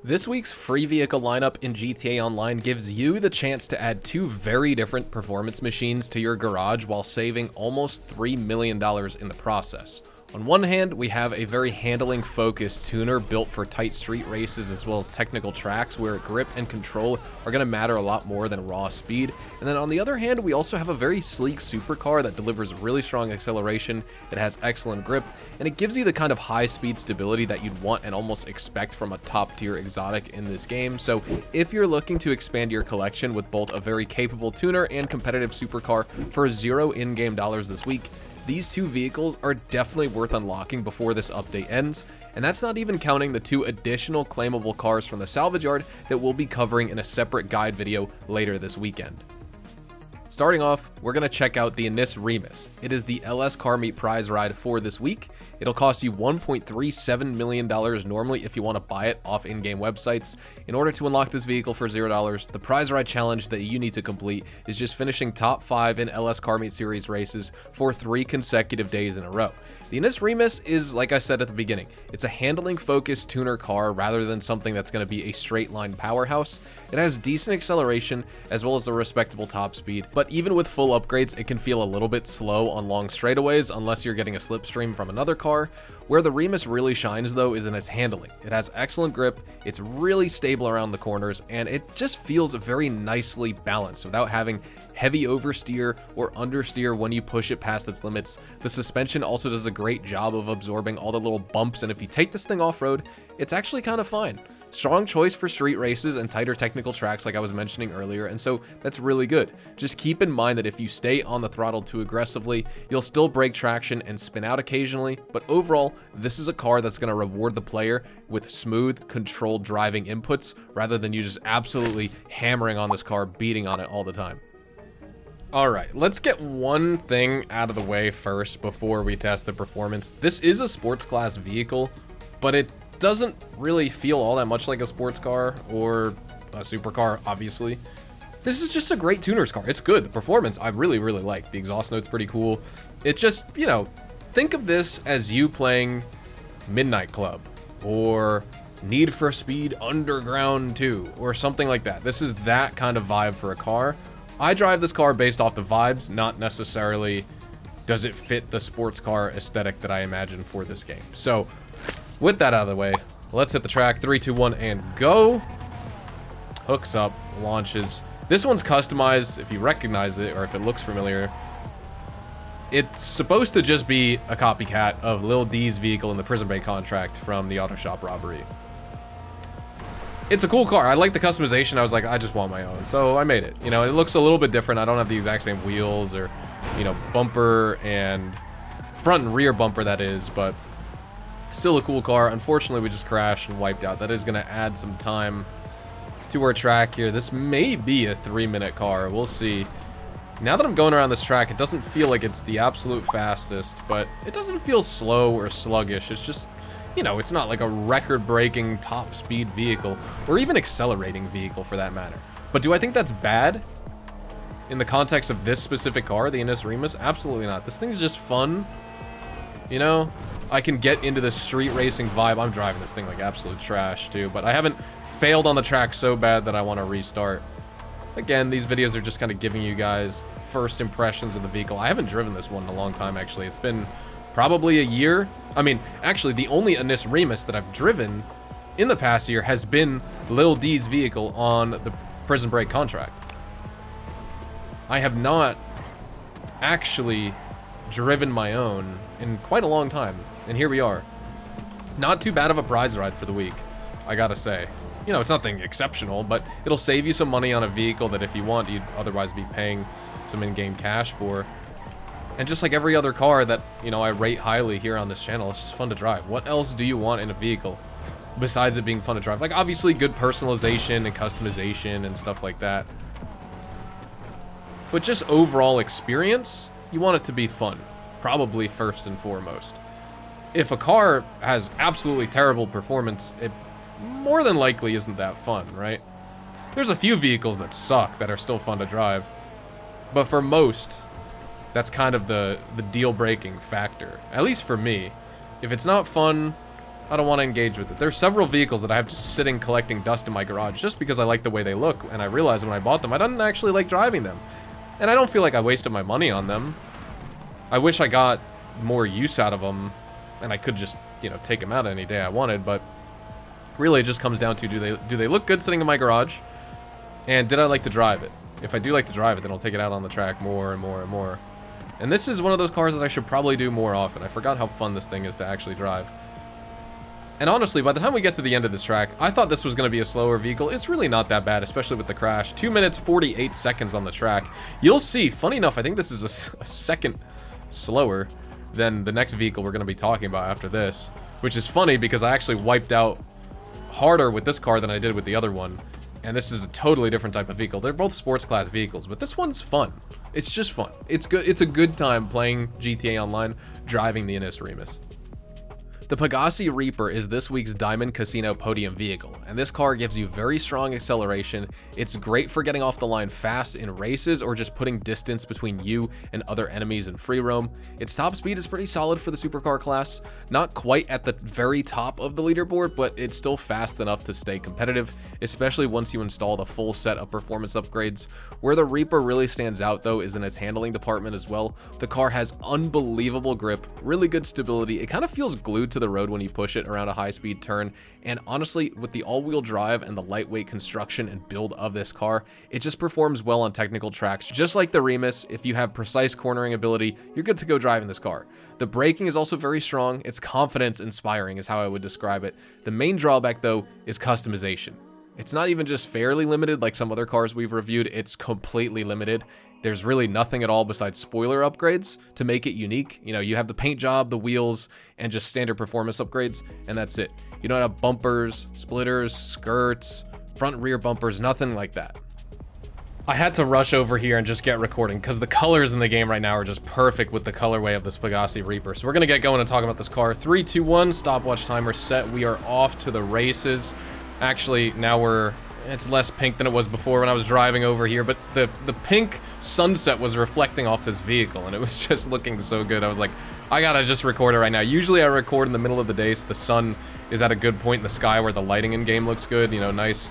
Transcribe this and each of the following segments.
This week's free vehicle lineup in GTA Online gives you the chance to add two very different performance machines to your garage while saving almost $3 million in the process. On one hand, we have a very handling-focused tuner built for tight street races as well as technical tracks where grip and control are going to matter a lot more than raw speed. And then on the other hand, we also have a very sleek supercar that delivers really strong acceleration, it has excellent grip, and it gives you the kind of high-speed stability that you'd want and almost expect from a top-tier exotic in this game. So if you're looking to expand your collection with both a very capable tuner and competitive supercar for $0 in-game dollars this week, these two vehicles are definitely worth unlocking before this update ends, and that's not even counting the two additional claimable cars from the salvage yard that we'll be covering in a separate guide video later this weekend. Starting off, we're going to check out the Remus. It is the LS Car Meet prize ride for this week. It'll cost you $1.37 million normally if you want to buy it off in-game websites. In order to unlock this vehicle for $0, the prize ride challenge that you need to complete is just finishing top 5 in LS Car Meet series races for 3 consecutive days in a row. The Remus is, like I said at the beginning, it's a handling-focused tuner car rather than something that's going to be a straight-line powerhouse. It has decent acceleration as well as a respectable top speed, but even with full upgrades, it can feel a little bit slow on long straightaways unless you're getting a slipstream from another car. Where the Remus really shines though is in its handling. It has excellent grip, it's really stable around the corners, and it just feels very nicely balanced without having heavy oversteer or understeer when you push it past its limits. The suspension also does a great job of absorbing all the little bumps, and if you take this thing off-road, it's actually kind of fine. Strong choice for street races and tighter technical tracks like I was mentioning earlier, and so that's really good. Just keep in mind that if you stay on the throttle too aggressively, you'll still break traction and spin out occasionally, but overall, this is a car that's going to reward the player with smooth, controlled driving inputs rather than you just absolutely hammering on this car, beating on it all the time. Alright, let's get one thing out of the way first before we test the performance. This is a sports class vehicle, but it doesn't really feel all that much like a sports car or a supercar, obviously. This is just a great tuner's car. It's good. The performance, I really like. The exhaust note's pretty cool. It just, you know, think of this as you playing Midnight Club or Need for Speed Underground 2 or something like that. This is that kind of vibe for a car. I drive this car based off the vibes, not necessarily does it fit the sports car aesthetic that I imagine for this game. So, with that out of the way, let's hit the track. 3, 2, 1, and go. Hooks up, launches. This one's customized, if you recognize it, or if it looks familiar. It's supposed to just be a copycat of Lil D's vehicle in the Prison Break contract from the auto shop robbery. It's a cool car. I like the customization. I was like, I just want my own. So I made it. You know, it looks a little bit different. I don't have the exact same wheels or, you know, bumper and front and rear bumper, that is, but still a cool car. Unfortunately, we just crashed and wiped out. That is going to add some time to our track here. This may be a 3-minute car. We'll see. Now that I'm going around this track, it doesn't feel like it's the absolute fastest, but it doesn't feel slow or sluggish. It's just, you know, it's not like a record-breaking top speed vehicle or even accelerating vehicle for that matter. But do I think that's bad in the context of this specific car, the Remus? Absolutely not. This thing's just fun. You know, I can get into the street racing vibe. I'm driving this thing like absolute trash too, but I haven't failed on the track so bad that I want to restart. Again, these videos are just kind of giving you guys first impressions of the vehicle. I haven't driven this one in a long time, actually. It's been probably a year. I mean, actually, the only Remus that I've driven in the past year has been Lil D's vehicle on the Prison Break contract. I have not actually driven my own in quite a long time, and here we are. Not too bad of a prize ride for the week, I gotta say. You know, it's nothing exceptional, but it'll save you some money on a vehicle that if you want, you'd otherwise be paying some in-game cash for. And just like every other car that, you know, I rate highly here on this channel, it's just fun to drive. What else do you want in a vehicle besides it being fun to drive? Like, obviously, good personalization and customization and stuff like that. But just overall experience, you want it to be fun, probably first and foremost. If a car has absolutely terrible performance, it more than likely isn't that fun, right? There's a few vehicles that suck that are still fun to drive, but for most, that's kind of the deal-breaking factor, at least for me. If it's not fun, I don't want to engage with it. There's several vehicles that I have just sitting collecting dust in my garage just because I like the way they look, and I realized when I bought them, I didn't actually like driving them. And I don't feel like I wasted my money on them. I wish I got more use out of them, and I could just, you know, take them out any day I wanted, but really it just comes down to, do they look good sitting in my garage? And did I like to drive it? If I do like to drive it, then I'll take it out on the track more and more and more. And this is one of those cars that I should probably do more often. I forgot how fun this thing is to actually drive. And honestly, by the time we get to the end of this track, I thought this was going to be a slower vehicle. It's really not that bad, especially with the crash. 2 minutes, 48 seconds on the track. You'll see, funny enough, I think this is a second slower than the next vehicle we're going to be talking about after this. Which is funny because I actually wiped out harder with this car than I did with the other one. And this is a totally different type of vehicle. They're both sports class vehicles, but this one's fun. It's just fun. It's good. It's a good time playing GTA Online, driving the Inis Remus. The Pagasi Reaper is this week's Diamond Casino podium vehicle, and this car gives you very strong acceleration. It's great for getting off the line fast in races or just putting distance between you and other enemies in free roam. Its top speed is pretty solid for the supercar class, not quite at the very top of the leaderboard, but it's still fast enough to stay competitive, especially once you install the full set of performance upgrades. Where the Reaper really stands out though is in its handling department as well. The car has unbelievable grip, really good stability. It kind of feels glued to the road when you push it around a high-speed turn, and honestly, with the all-wheel drive and the lightweight construction and build of this car, it just performs well on technical tracks. Just like the Remus, if you have precise cornering ability, you're good to go driving this car. The braking is also very strong. It's confidence-inspiring is how I would describe it. The main drawback though is customization. It's not even just fairly limited like some other cars we've reviewed, it's completely limited. There's really nothing at all besides spoiler upgrades to make it unique. You know, you have the paint job, the wheels, and just standard performance upgrades, and that's it. You don't have bumpers, splitters, skirts, front and rear bumpers, nothing like that. I had to rush over here and just get recording because the colors in the game right now are just perfect with the colorway of this Pagasi Reaper. So we're gonna get going and talk about this car. 3, 2, 1, stopwatch timer set. We are off to the races. Actually, now it's less pink than it was before when I was driving over here, but the pink sunset was reflecting off this vehicle, and it was just looking so good. I was like, I gotta just record it right now. Usually I record in the middle of the day, so the sun is at a good point in the sky where the lighting in game looks good. You know, nice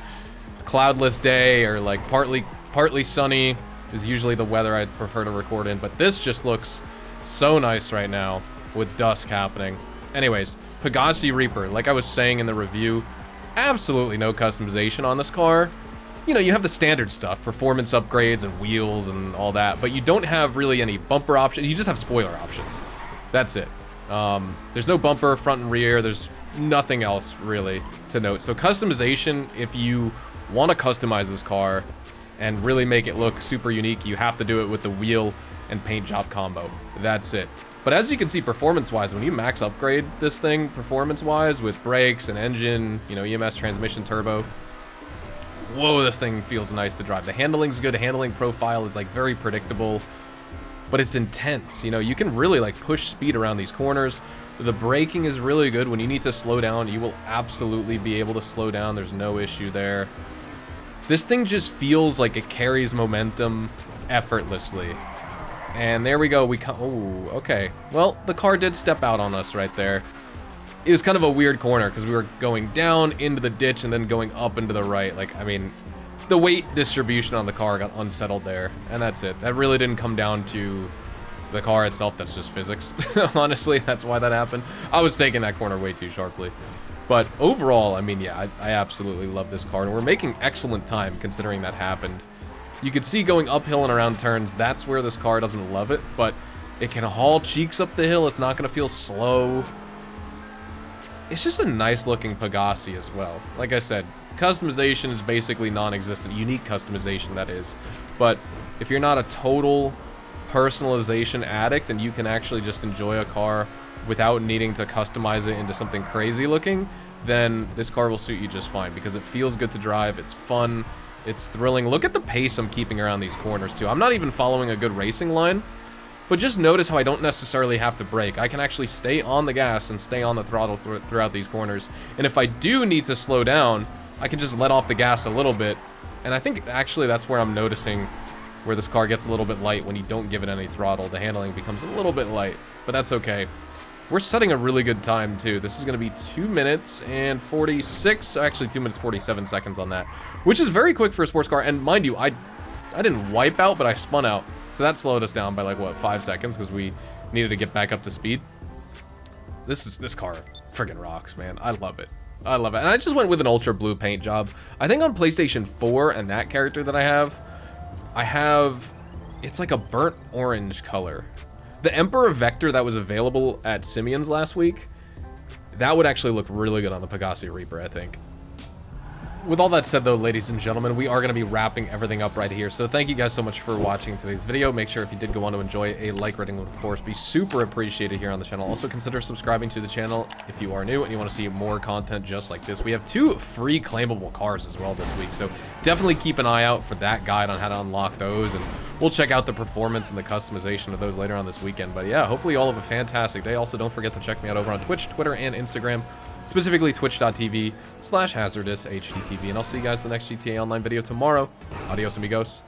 cloudless day, or like partly sunny is usually the weather I'd prefer to record in, but this just looks so nice right now with dusk happening. Anyways, Pagasi Reaper, like I was saying in the review, absolutely no customization on this car. You know, you have the standard stuff, performance upgrades and wheels and all that, but you don't have really any bumper options. You just have spoiler options. That's it. There's no bumper, front and rear. There's nothing else really to note. So customization, if you want to customize this car and really make it look super unique, you have to do it with the wheel and paint job combo. That's it. But as you can see, performance-wise, when you max upgrade this thing performance-wise with brakes and engine, you know, EMS, transmission, turbo, whoa, this thing feels nice to drive. The handling's good. The handling profile is like very predictable, but it's intense. You know, you can really like push speed around these corners. The braking is really good. When you need to slow down, you will absolutely be able to slow down. There's no issue there. This thing just feels like it carries momentum effortlessly. And there we go. Oh, okay. Well, the car did step out on us right there. It was kind of a weird corner because we were going down into the ditch and then going up into the right. Like, I mean, the weight distribution on the car got unsettled there, and that's it. That really didn't come down to the car itself. That's just physics. Honestly, that's why that happened. I was taking that corner way too sharply. But overall, I mean, yeah, I absolutely love this car, and we're making excellent time considering that happened. You can see going uphill and around turns, that's where this car doesn't love it, but it can haul cheeks up the hill. It's not going to feel slow. It's just a nice looking Pagasi as well. Like I said, customization is basically non-existent. Unique customization, that is. But if you're not a total personalization addict and you can actually just enjoy a car without needing to customize it into something crazy looking, then this car will suit you just fine because it feels good to drive. It's fun. It's thrilling. Look at the pace I'm keeping around these corners too. I'm not even following a good racing line, but just notice how I don't necessarily have to brake. I can actually stay on the gas and stay on the throttle throughout these corners. And if I do need to slow down, I can just let off the gas a little bit. And I think actually that's where I'm noticing where this car gets a little bit light when you don't give it any throttle. The handling becomes a little bit light, but that's okay. We're setting a really good time, too. This is going to be 2 minutes and 46, actually 2 minutes 47 seconds on that, which is very quick for a sports car. And mind you, I didn't wipe out, but I spun out. So that slowed us down by like, what, 5 seconds because we needed to get back up to speed. This car friggin' rocks, man. I love it. I love it. And I just went with an ultra blue paint job. I think on PlayStation 4 and that character that I have, it's like a burnt orange color. The Emperor Vector that was available at Simeon's last week, that would actually look really good on the Pagasi Reaper, I think. With all that said, though, ladies and gentlemen, we are going to be wrapping everything up right here. So thank you guys so much for watching today's video. Make sure if you did go on to enjoy, a like rating would, of course, be super appreciated here on the channel. Also, consider subscribing to the channel if you are new and you want to see more content just like this. We have 2 free claimable cars as well this week, so definitely keep an eye out for that guide on how to unlock those, and we'll check out the performance and the customization of those later on this weekend. But yeah, hopefully you all have a fantastic day. Also, don't forget to check me out over on Twitch, Twitter, and Instagram. Specifically twitch.tv/hazardousHDTV, and I'll see you guys in the next GTA Online video tomorrow. Adios, amigos.